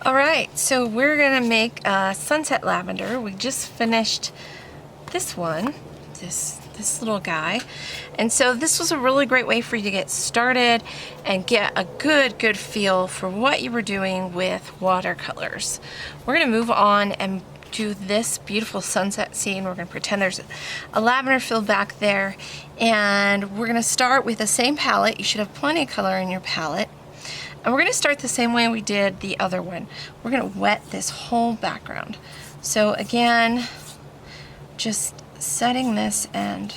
Alright, so we're going to make sunset lavender. We just finished this one, this little guy. And so this was a really great way for you to get started and get a good feel for what you were doing with watercolors. We're going to move on and do this beautiful sunset scene. We're going to pretend there's a lavender field back there. And we're going to start with the same palette. You should have plenty of color in your palette. And we're going to start the same way we did the other one. We're going to wet this whole background. So again, just setting this and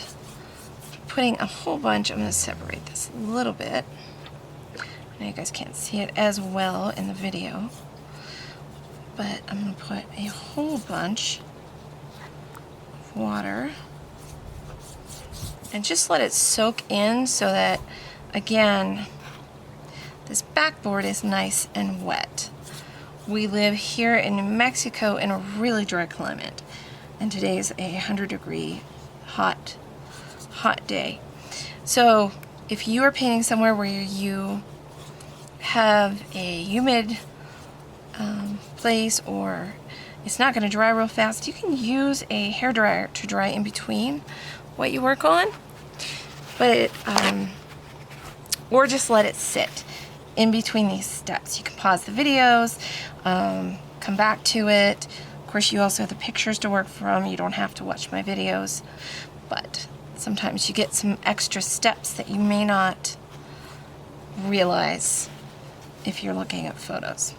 putting a whole bunch. I'm going to separate this a little bit. I know you guys can't see it as well in the video, but I'm going to put a whole bunch of water and just let it soak in so that, again, this backboard is nice and wet. We live here in New Mexico in a really dry climate, and today's a 100-degree hot day. So if you are painting somewhere where you have a humid place or it's not going to dry real fast, you can use a hairdryer to dry in between what you work on, but or just let it sit in between these steps. You can pause the videos, come back to it. Of course, you also have the pictures to work from. You don't have to watch my videos, but sometimes you get some extra steps that you may not realize if you're looking at photos.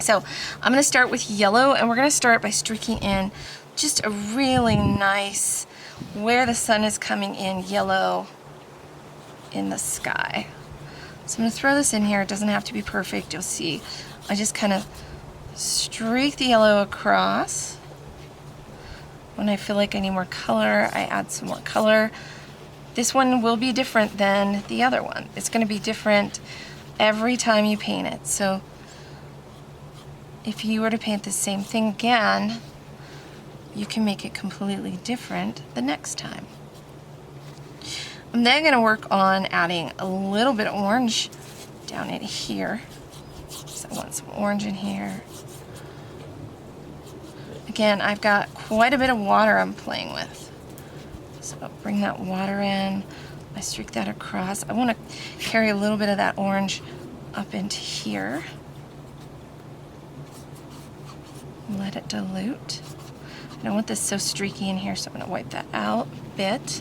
So I'm going to start with yellow, and we're going to start by streaking in just a really nice, where the sun is coming in, yellow in the sky. So I'm going to throw this in here. It doesn't have to be perfect. You'll see. I just kind of streak the yellow across. When I feel like I need more color, I add some more color. This one will be different than the other one. It's going to be different every time you paint it. So if you were to paint the same thing again, you can make it completely different the next time. I'm then going to work on adding a little bit of orange down in here. So I want some orange in here. Again, I've got quite a bit of water I'm playing with. So I'll bring that water in. I streak that across. I want to carry a little bit of that orange up into here. Let it dilute. I don't want this so streaky in here, so I'm going to wipe that out a bit.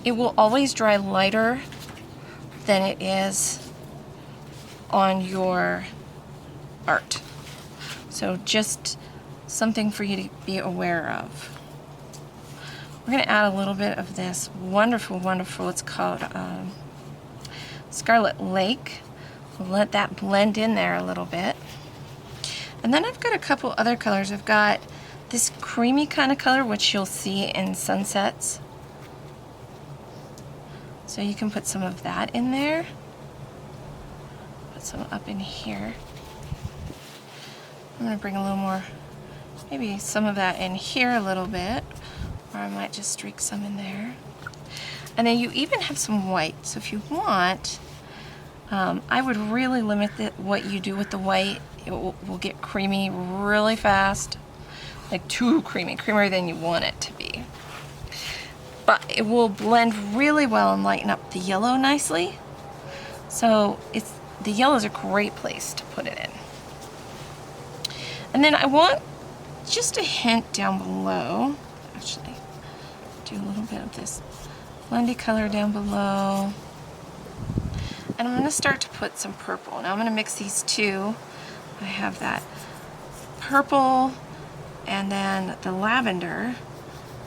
It will always dry lighter than it is on your art. So just something for you to be aware of. We're going to add a little bit of this wonderful, it's called Scarlet Lake. We'll let that blend in there a little bit. And then I've got a couple other colors. I've got this creamy kind of color, which you'll see in sunsets. So you can put some of that in there. Put some up in here. I'm going to bring a little more, maybe some of that in here a little bit, or I might just streak some in there. And then you even have some white. So if you want, I would really limit what you do with the white. It will get creamy really fast, like too creamy, creamier than you want it to be. But it will blend really well and lighten up the yellow nicely. So the yellow is a great place to put it in. And then I want just a hint down below. Actually, do a little bit of this blendy color down below. And I'm going to start to put some purple. Now I'm going to mix these two. I have that purple and then the lavender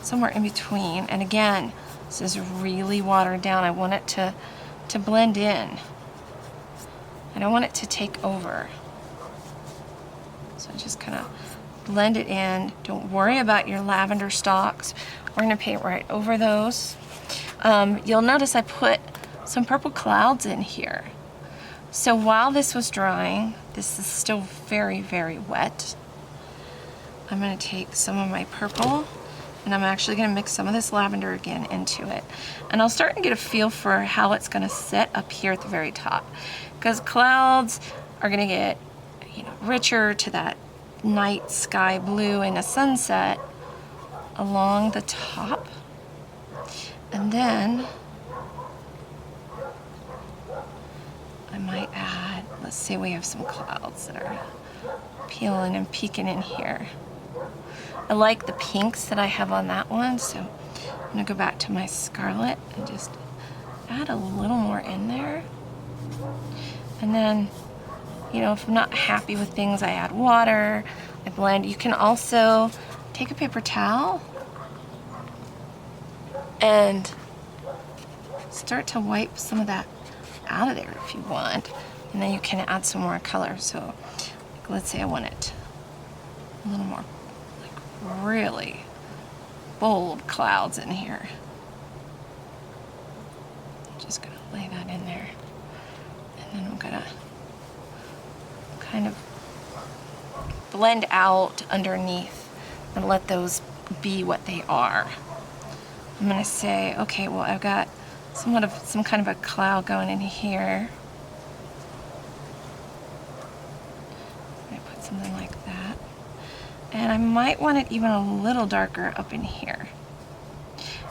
somewhere in between. And again, this is really watered down. I want it to blend in. I don't want it to take over. So I just kind of blend it in. Don't worry about your lavender stalks. We're going to paint right over those. You'll notice I put some purple clouds in here. So while this was drying, this is still very wet. I'm going to take some of my purple and I'm actually going to mix some of this lavender again into it. And I'll start to get a feel for how it's going to sit up here at the very top. Because clouds are gonna get, richer to that night sky blue in a sunset along the top. And then I might add, let's say we have some clouds that are peeling and peeking in here. I like the pinks that I have on that one, so I'm gonna go back to my scarlet and just add a little more in there. And then, if I'm not happy with things, I add water, I blend. You can also take a paper towel and start to wipe some of that out of there if you want. And then you can add some more color. So let's say I want it a little more really bold clouds in here. I'm just gonna lay that in there. And then I'm gonna kind of blend out underneath and let those be what they are. I'm gonna say, okay, well, I've got some kind of a cloud going in here. I put something like that. And I might want it even a little darker up in here.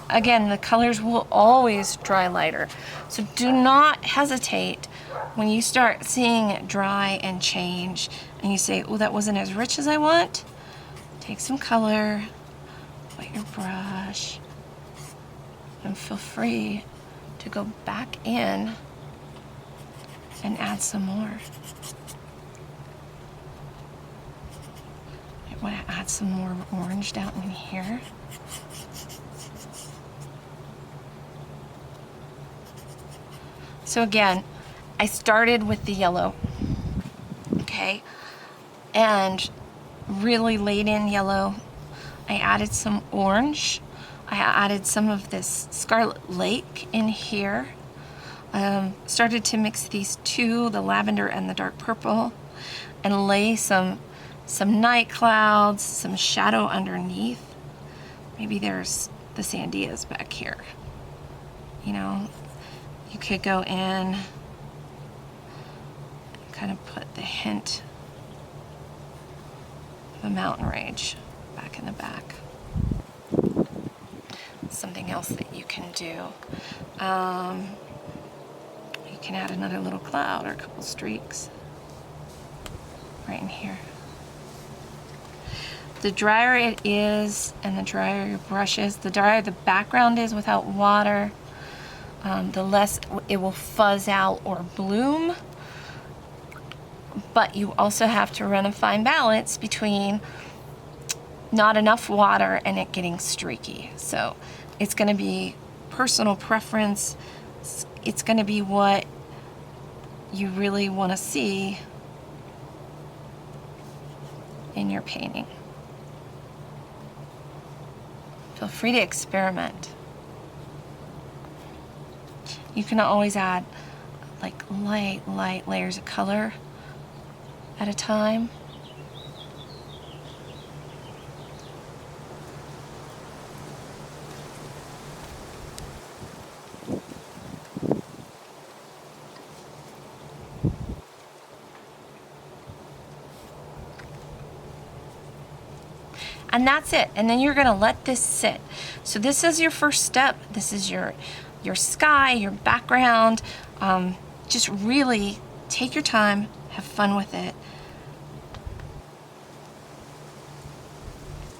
Again, the colors will always dry lighter. So do not hesitate when you start seeing it dry and change and you say, oh, that wasn't as rich as I want. Take some color, wet your brush, and feel free to go back in and add some more. I want to add some more orange down in here. So again, I started with the yellow, okay, and really laid in yellow. I added some orange. I added some of this Scarlet Lake in here. Started to mix these two, the lavender and the dark purple, and lay some night clouds, some shadow underneath. Maybe there's the sandias back here. You could go in and kind of put the hint of a mountain range back in the back. Something else that you can do. You can add another little cloud or a couple streaks right in here. The drier it is and the drier your brush is, the drier the background is without water, the less it will fuzz out or bloom. But you also have to run a fine balance between not enough water and it getting streaky. So it's going to be personal preference. It's going to be what you really want to see in your painting. Feel free to experiment. You can always add like light layers of color at a time. And that's it. And then you're gonna let this sit. So this is your first step. This is your sky, your background. Just really take your time, have fun with it,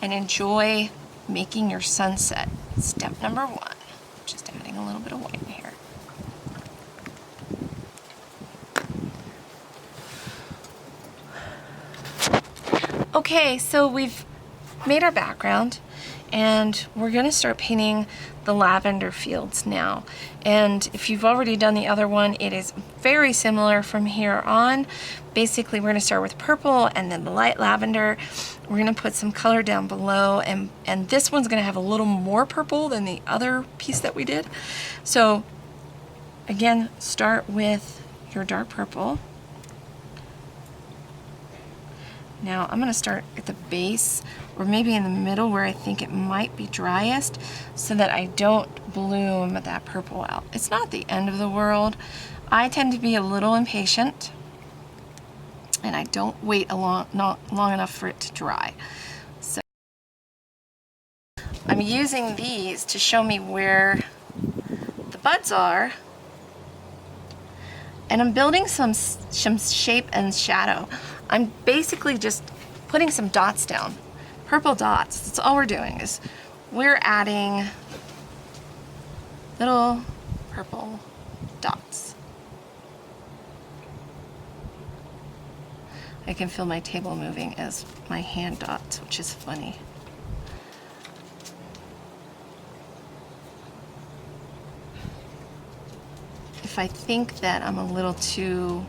and enjoy making your sunset. Step number 1, just adding a little bit of white in here. Okay, so we've made our background and we're going to start painting the lavender fields now. And if you've already done the other one, it is very similar from here on. Basically, we're going to start with purple and then the light lavender. We're going to put some color down below, and this one's going to have a little more purple than the other piece that we did. So again, start with your dark purple. Now I'm going to start at the base, or maybe in the middle where I think it might be driest, so that I don't bloom that purple out. It's not the end of the world. I tend to be a little impatient. and I don't wait not long enough for it to dry. So I'm using these to show me where the buds are, and I'm building some shape and shadow. I'm basically just putting some dots down, purple dots. That's all we're doing, is we're adding little purple dots. I can feel my table moving as my hand dots, which is funny. If I think that I'm a little too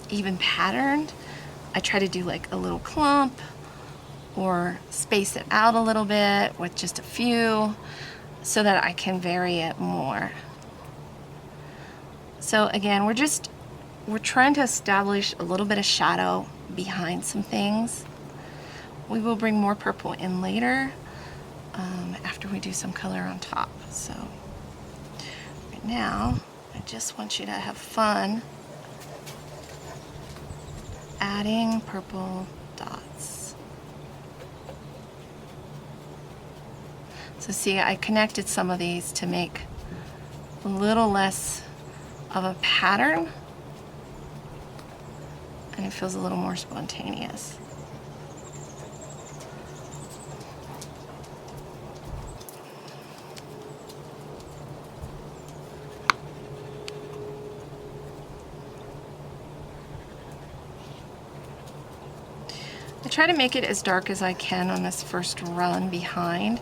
even patterned, I try to do like a little clump or space it out a little bit with just a few so that I can vary it more. So again, we're trying to establish a little bit of shadow behind some things. We will bring more purple in later after we do some color on top. So right now, I just want you to have fun adding purple dots. So see, I connected some of these to make a little less of a pattern, and it feels a little more spontaneous. I try to make it as dark as I can on this first run behind,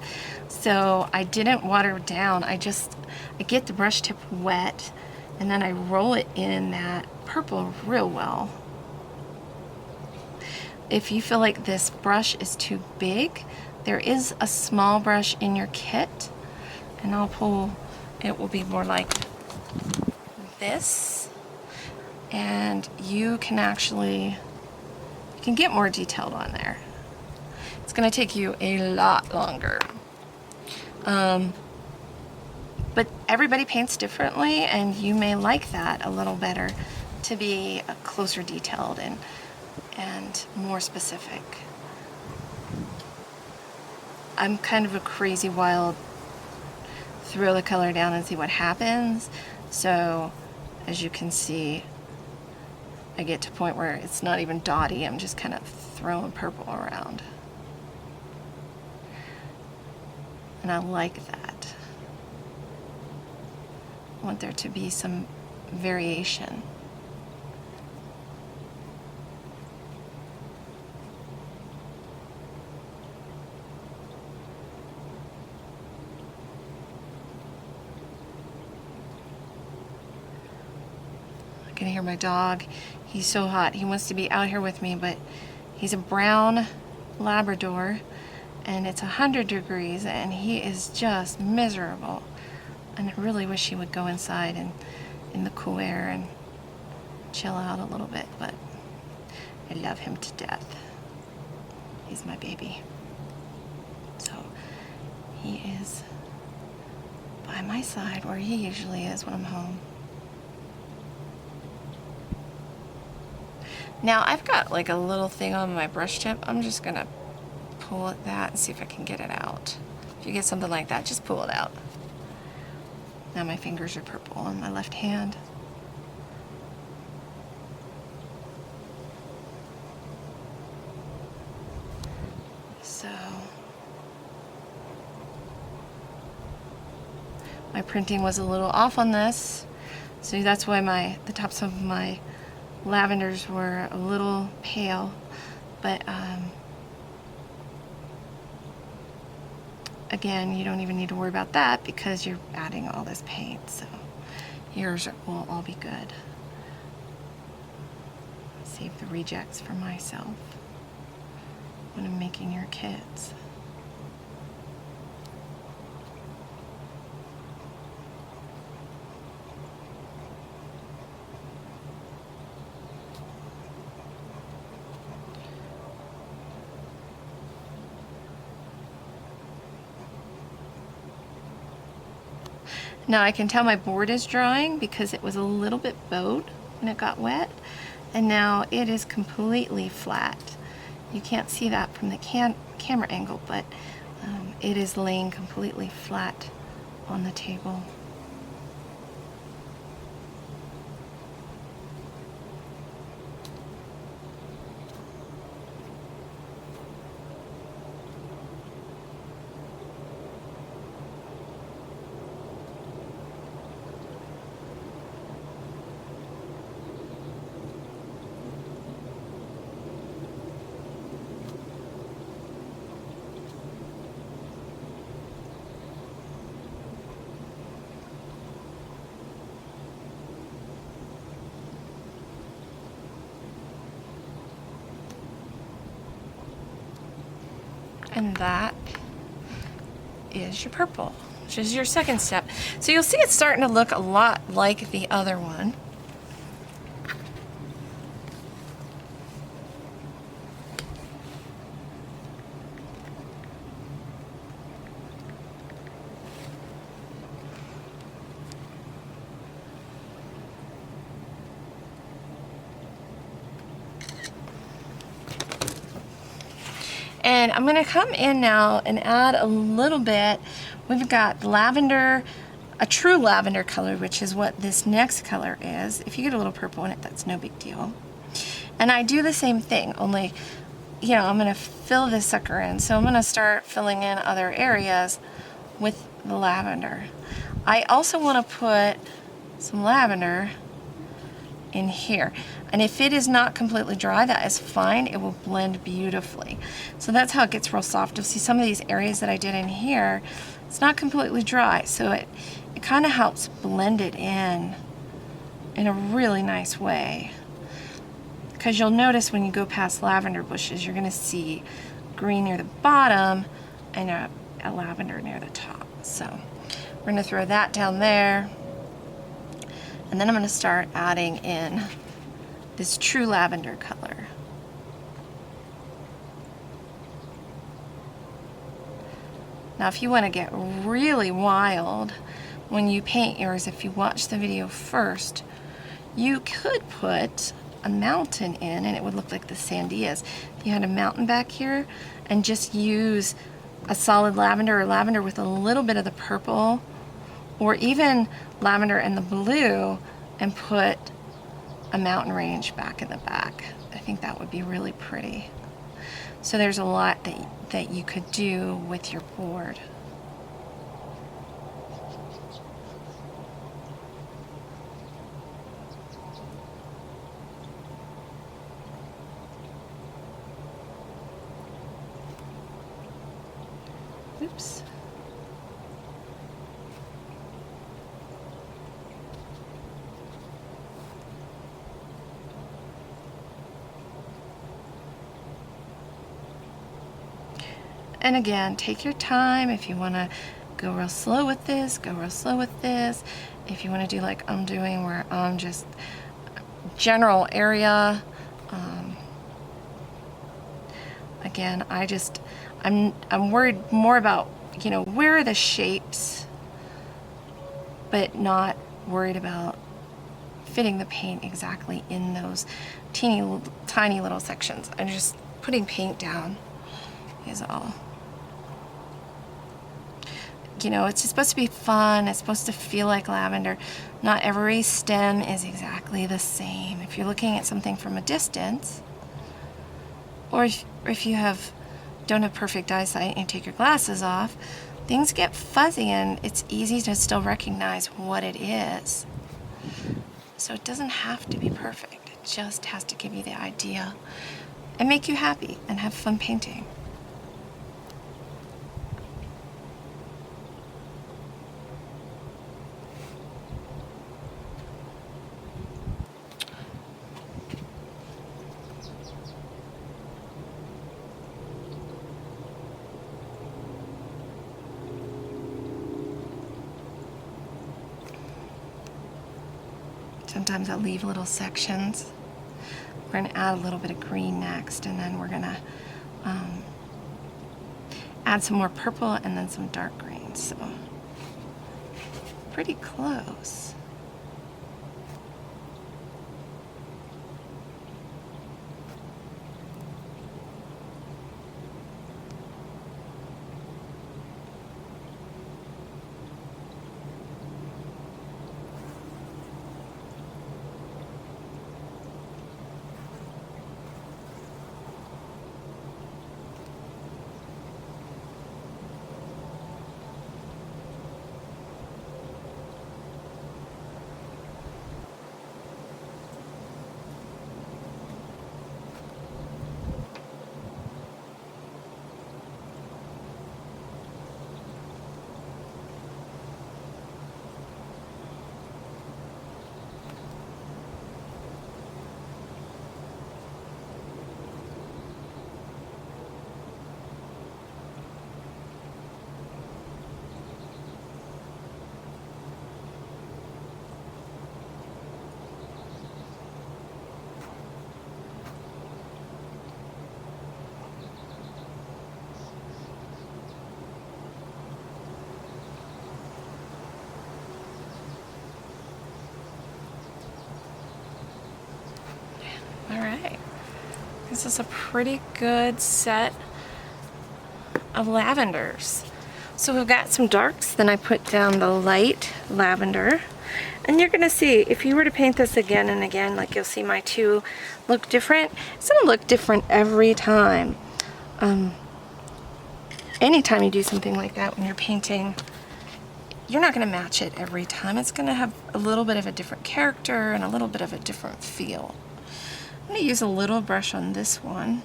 so I didn't water it down. I get the brush tip wet, and then I roll it in that purple real well. If you feel like this brush is too big, there is a small brush in your kit, and I'll pull, it will be more like this, and you can get more detailed on there. It's going to take you a lot longer. But everybody paints differently, and you may like that a little better, to be closer detailed and more specific. I'm kind of a crazy wild throw the color down and see what happens. So as you can see, I get to a point where it's not even dotty. I'm just kind of throwing purple around. And I like that. I want there to be some variation. I can hear my dog. He's so hot. He wants to be out here with me, but he's a brown Labrador, and it's 100 degrees, and he is just miserable. And I really wish he would go inside and in the cool air and chill out a little bit, but I love him to death. He's my baby. So he is by my side where he usually is when I'm home. Now I've got like a little thing on my brush tip. I'm just gonna pull at that and see if I can get it out. If you get something like that, just pull it out. Now my fingers are purple on my left hand. So my printing was a little off on this, so that's why the tops of my lavenders were a little pale, but again, you don't even need to worry about that because you're adding all this paint, so yours will all be good. Save the rejects for myself when I'm making your kits. Now I can tell my board is drying because it was a little bit bowed. when it got wet, and now it is completely flat. You can't see that from the camera angle, but it is laying completely flat on the table. And that is your purple, which is your second step. So you'll see it's starting to look a lot like the other one. And I'm gonna come in now and add a little bit. We've got lavender, a true lavender color, which is what this next color is. If you get a little purple in it, that's no big deal. And I do the same thing, only, you know, I'm gonna fill this sucker in. So I'm gonna start filling in other areas with the lavender. I also wanna put some lavender in here. And if it is not completely dry, that is fine. It will blend beautifully. So that's how it gets real soft. You'll see some of these areas that I did in here, it's not completely dry. So it kind of helps blend it in a really nice way. Because you'll notice when you go past lavender bushes, you're gonna see green near the bottom and a lavender near the top. So we're gonna throw that down there. And then I'm gonna start adding in this true lavender color. Now if you want to get really wild when you paint yours, if you watch the video first, you could put a mountain in and it would look like the Sandias. If you had a mountain back here and just use a solid lavender or lavender with a little bit of the purple, or even lavender and the blue, and put a mountain range back in the back. I think that would be really pretty. So there's a lot that you could do with your board. Oops. And again, take your time. If you want to go real slow with this, go real slow with this. If you want to do like I'm doing, where I'm just general area. Again, I'm worried more about, you know, where are the shapes, but not worried about fitting the paint exactly in those tiny little sections. I'm just putting paint down is all. You know, it's supposed to be fun. It's supposed to feel like lavender. Not every stem is exactly the same. If you're looking at something from a distance, or if you don't have perfect eyesight and you take your glasses off, things get fuzzy and it's easy to still recognize what it is. So it doesn't have to be perfect. It just has to give you the idea and make you happy and have fun painting. Sometimes I'll leave little sections. We're going to add a little bit of green next, and then we're going to add some more purple and then some dark green. So pretty close. Alright, this is a pretty good set of lavenders. So we've got some darks, then I put down the light lavender. And you're gonna see, if you were to paint this again and again, like you'll see my two look different. It's gonna look different every time. Anytime you do something like that when you're painting, you're not gonna match it every time. It's gonna have a little bit of a different character and a little bit of a different feel. I'm gonna use a little brush on this one.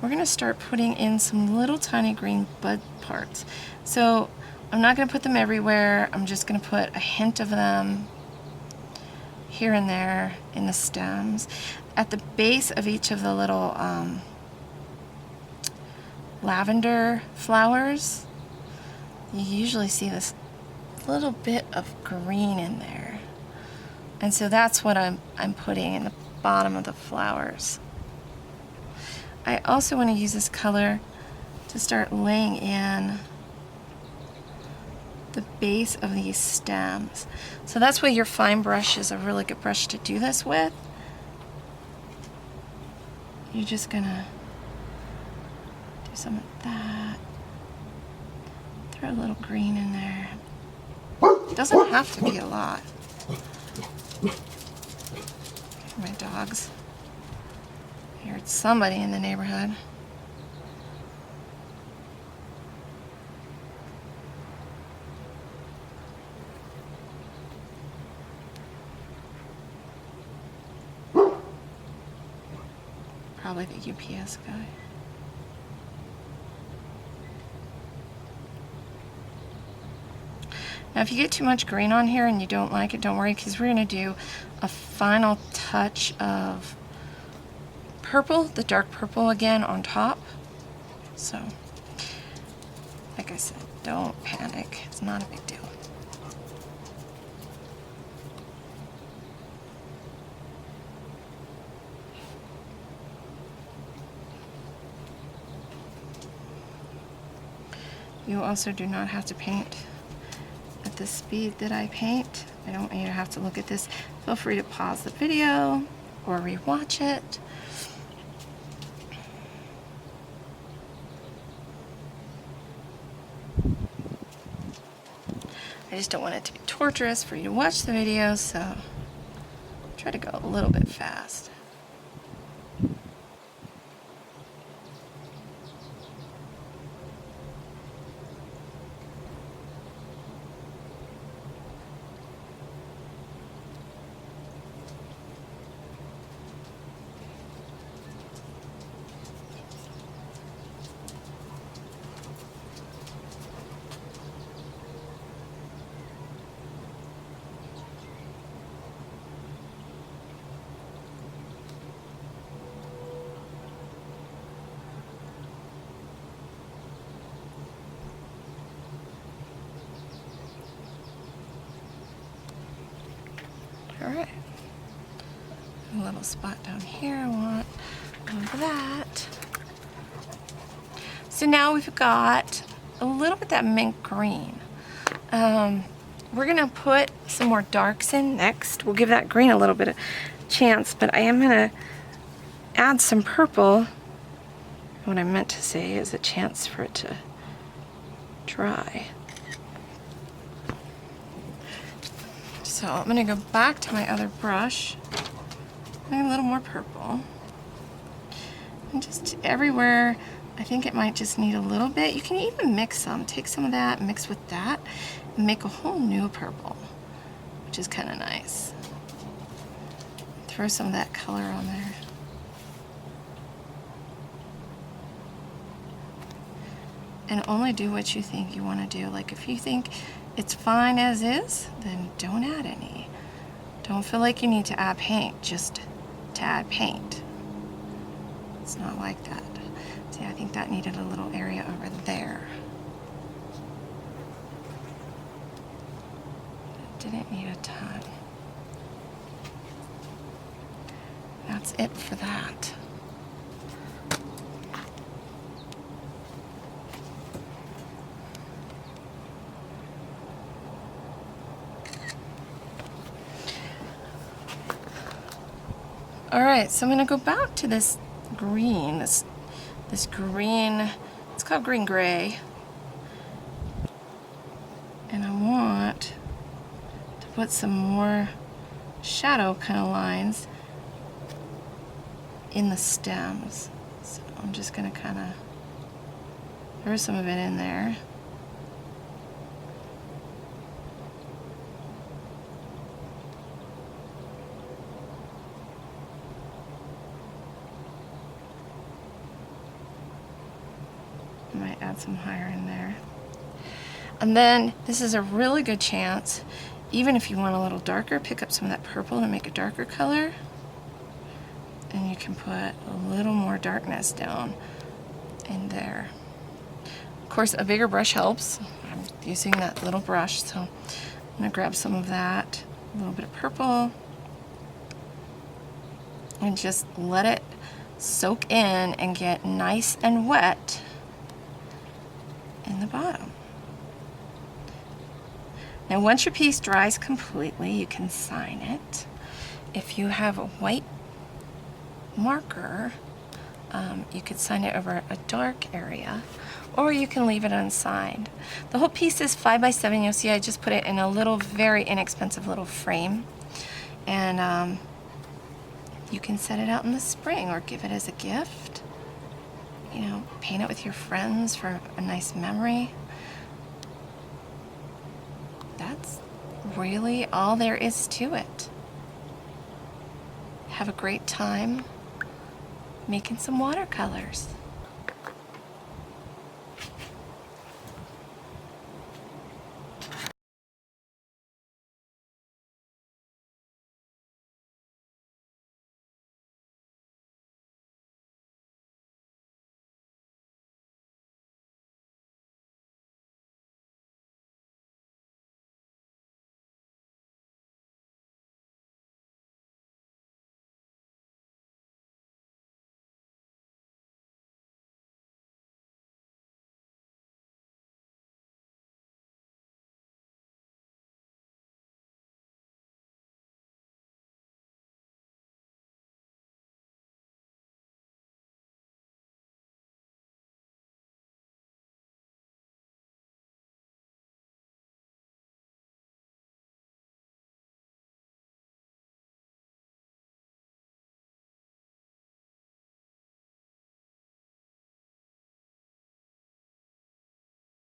We're gonna start putting in some little tiny green bud parts. So I'm not gonna put them everywhere. I'm just gonna put a hint of them here and there in the stems. At the base of each of the little lavender flowers, you usually see this little bit of green in there. And so that's what I'm putting in the bottom of the flowers. I also want to use this color to start laying in the base of these stems. So that's why your fine brush is a really good brush to do this with. You're just gonna do some of that. Throw a little green in there. It doesn't have to be a lot. My dogs. I heard somebody in the neighborhood. Probably the UPS guy. Now if you get too much green on here and you don't like it, don't worry, because we're going to do a final touch of purple, the dark purple again on top. So, like I said, don't panic. It's not a big deal. You also do not have to paint at the speed that I paint. I don't want you to have to look at this. Feel free to pause the video or rewatch it. I just don't want it to be torturous for you to watch the video, so try to go a little bit fast. Alright, a little spot down here, I want of that. So now we've got a little bit of that mint green. We're going to put some more darks in next. We'll give that green a little bit of chance, but I am going to add some purple. What I meant to say is a chance for it to dry. So I'm going to go back to my other brush, a little more purple, and just everywhere I think it might just need a little bit. You can even mix some, take some of that, mix with that, and make a whole new purple, which is kind of nice. Throw some of that color on there. And only do what you think you want to do. Like if you think it's fine as is, then don't add any. Don't feel like you need to add paint just to add paint. It's not like that. See, I think that needed a little area over there. It didn't need a ton. That's it for that. All right, so I'm gonna go back to this green, this green, it's called green gray. And I want to put some more shadow kind of lines in the stems. So I'm just gonna kind of throw some of it in there. I might add some higher in there. And then this is a really good chance, even if you want a little darker, pick up some of that purple to make a darker color. And you can put a little more darkness down in there. Of course, a bigger brush helps. I'm using that little brush, so I'm gonna grab some of that, a little bit of purple, and just let it soak in and get nice and wet in the bottom. Now once your piece dries completely, you can sign it. If you have a white marker, you could sign it over a dark area, or you can leave it unsigned. The whole piece is 5 by 7. You'll see I just put it in a little, very inexpensive little frame. And you can set it out in the spring or give it as a gift. You know, paint it with your friends for a nice memory. That's really all there is to it. Have a great time making some watercolors.